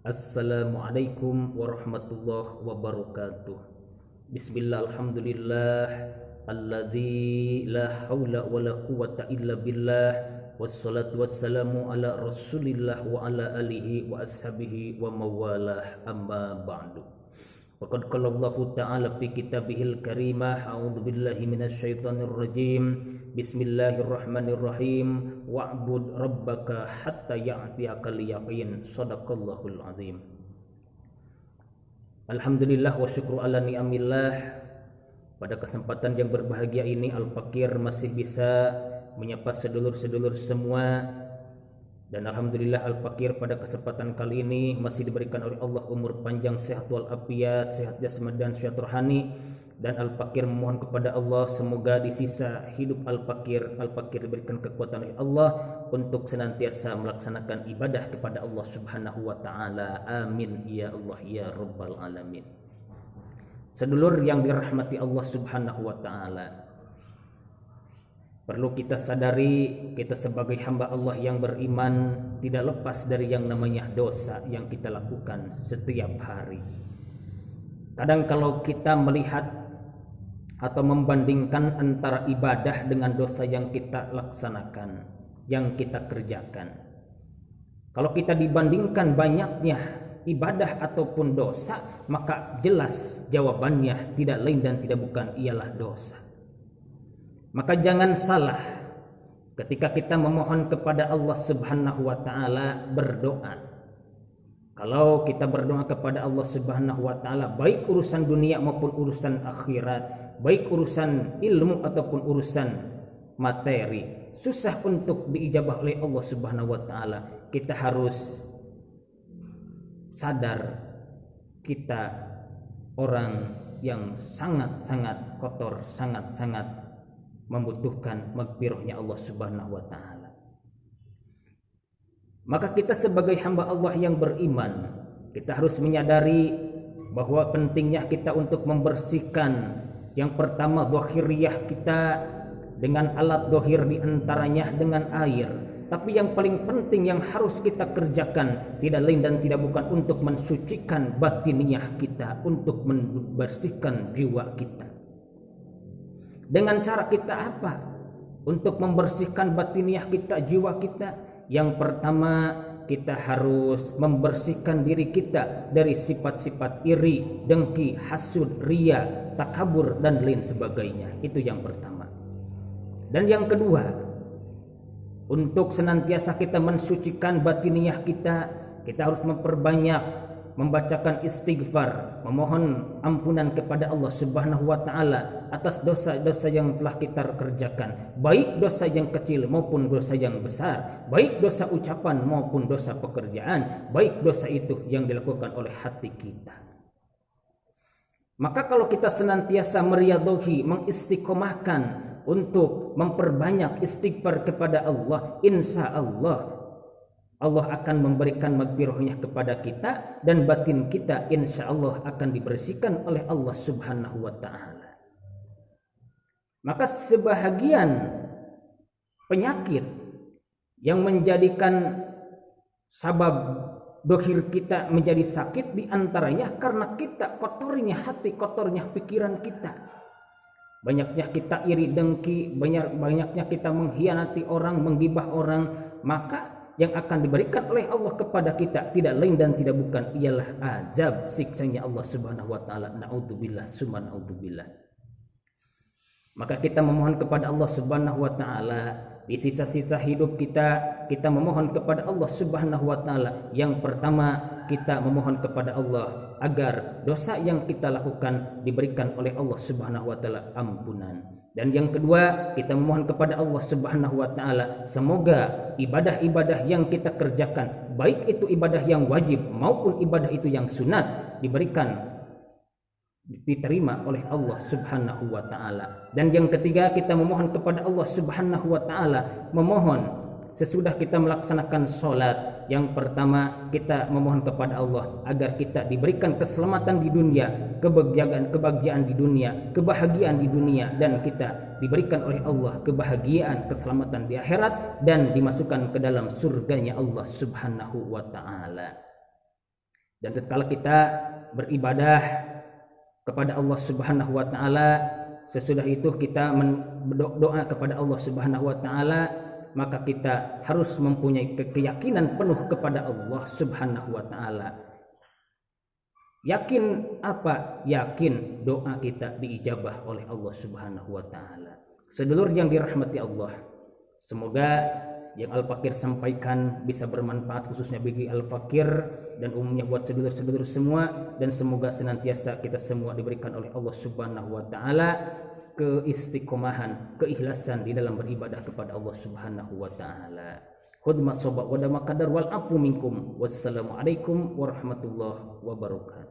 Assalamualaikum warahmatullahi wabarakatuh. Bismillah, alhamdulillah, alladzi la haula wa la quwata illa billah, wassalatu wassalamu ala rasulillah wa ala alihi wa ashabihi wa mawalah, amma ba'du. Faqad qala Allah ta'ala fi kitabihil karimah, a'udzu billahi minasyaitonir rajim. Bismillahirrahmanirrahim. Wa'bud rabbaka hatta ya'tiyakal yaqin. Shadaqallahul azim. Alhamdulillah wa syukru ala ni'amillah. Pada kesempatan yang berbahagia ini Al-Fakir masih bisa menyapa sedulur-sedulur semua. Dan alhamdulillah Al-Fakir pada kesempatan kali ini masih diberikan oleh Allah umur panjang, sehat walafiat, sehat jasmani dan sehat rohani. Dan Al-Fakir memohon kepada Allah semoga di sisa hidup Al-Fakir diberikan kekuatan oleh Allah untuk senantiasa melaksanakan ibadah kepada Allah Subhanahu wa taala. Amin ya Allah ya rabbal alamin. Sedulur yang dirahmati Allah Subhanahu wa taala, perlu kita sadari kita sebagai hamba Allah yang beriman tidak lepas dari yang namanya dosa yang kita lakukan setiap hari. Kadang kalau kita melihat atau membandingkan antara ibadah dengan dosa yang kita laksanakan, yang kita kerjakan. Kalau kita dibandingkan banyaknya ibadah ataupun dosa, maka jelas jawabannya tidak lain dan tidak bukan ialah dosa. Maka jangan salah ketika kita memohon kepada Allah Subhanahu wa taala berdoa. Kalau kita berdoa kepada Allah Subhanahu wa taala baik urusan dunia maupun urusan akhirat, baik urusan ilmu ataupun urusan materi, susah untuk diijabah oleh Allah Subhanahu wa taala. Kita harus sadar kita orang yang sangat-sangat kotor, sangat-sangat membutuhkan maghfirahnya Allah Subhanahu wa taala. Maka kita sebagai hamba Allah yang beriman, kita harus menyadari bahwa pentingnya kita untuk membersihkan yang pertama zahiriyah kita dengan alat zahir diantaranya dengan air. Tapi yang paling penting yang harus kita kerjakan tidak lain dan tidak bukan untuk mensucikan batiniyah kita, untuk membersihkan jiwa kita. Dengan cara kita apa? Untuk membersihkan batiniyah kita, jiwa kita. Yang pertama, kita harus membersihkan diri kita dari sifat-sifat iri, dengki, hasud, ria, takabur dan lain sebagainya. Itu yang pertama. Dan yang kedua, untuk senantiasa kita mensucikan batiniyah kita harus memperbanyak membacakan istighfar, memohon ampunan kepada Allah Subhanahu wa taala atas dosa-dosa yang telah kita kerjakan, baik dosa yang kecil maupun dosa yang besar, baik dosa ucapan maupun dosa pekerjaan, baik dosa itu yang dilakukan oleh hati kita. Maka kalau kita senantiasa meriyadhahi, mengistiqomahkan untuk memperbanyak istighfar kepada Allah, insya Allah akan memberikan maghfirahnya kepada kita dan batin kita insya Allah akan dibersihkan oleh Allah Subhanahu wa ta'ala. Maka sebahagian penyakit yang menjadikan sabab dohir kita menjadi sakit diantaranya karena kita kotornya hati, kotornya pikiran kita. Banyaknya kita iri dengki, banyaknya kita mengkhianati orang, menggibah orang, maka yang akan diberikan oleh Allah kepada kita tidak lain dan tidak bukan ialah azab, siksanya Allah Subhanahu wa taala. Naudzubillah summa naudzubillah. Maka kita memohon kepada Allah Subhanahu wa taala di sisa-sisa hidup kita memohon kepada Allah Subhanahu wa taala. Yang pertama, kita memohon kepada Allah agar dosa yang kita lakukan diberikan oleh Allah Subhanahu wa taala ampunan. Dan yang kedua, kita memohon kepada Allah Subhanahu wa taala semoga ibadah-ibadah yang kita kerjakan, baik itu ibadah yang wajib maupun ibadah itu yang sunat, diterima oleh Allah Subhanahu wa taala. Dan yang ketiga, kita memohon kepada Allah Subhanahu wa taala, memohon sesudah kita melaksanakan sholat, yang pertama kita memohon kepada Allah agar kita diberikan keselamatan di dunia, kebahagiaan di dunia, kebahagiaan di dunia, dan kita diberikan oleh Allah kebahagiaan, keselamatan di akhirat dan dimasukkan ke dalam surganya Allah Subhanahu wa taala. Dan tatkala kita beribadah kepada Allah Subhanahu wa taala, sesudah itu kita berdoa kepada Allah Subhanahu wa taala, maka kita harus mempunyai keyakinan penuh kepada Allah Subhanahu wa taala. Yakin apa? Yakin doa kita diijabah oleh Allah Subhanahu wa taala. Sedulur yang dirahmati Allah, semoga yang Al-Fakir sampaikan bisa bermanfaat khususnya bagi Al-Fakir dan umumnya buat sedulur-sedulur semua, dan semoga senantiasa kita semua diberikan oleh Allah Subhanahu wa taala keistiqomahan, keikhlasan di dalam beribadah kepada Allah Subhanahu wa taala. Khudmat sobat wa dama qadar wal afu minkum. Wassalamualaikum warahmatullahi wabarakatuh.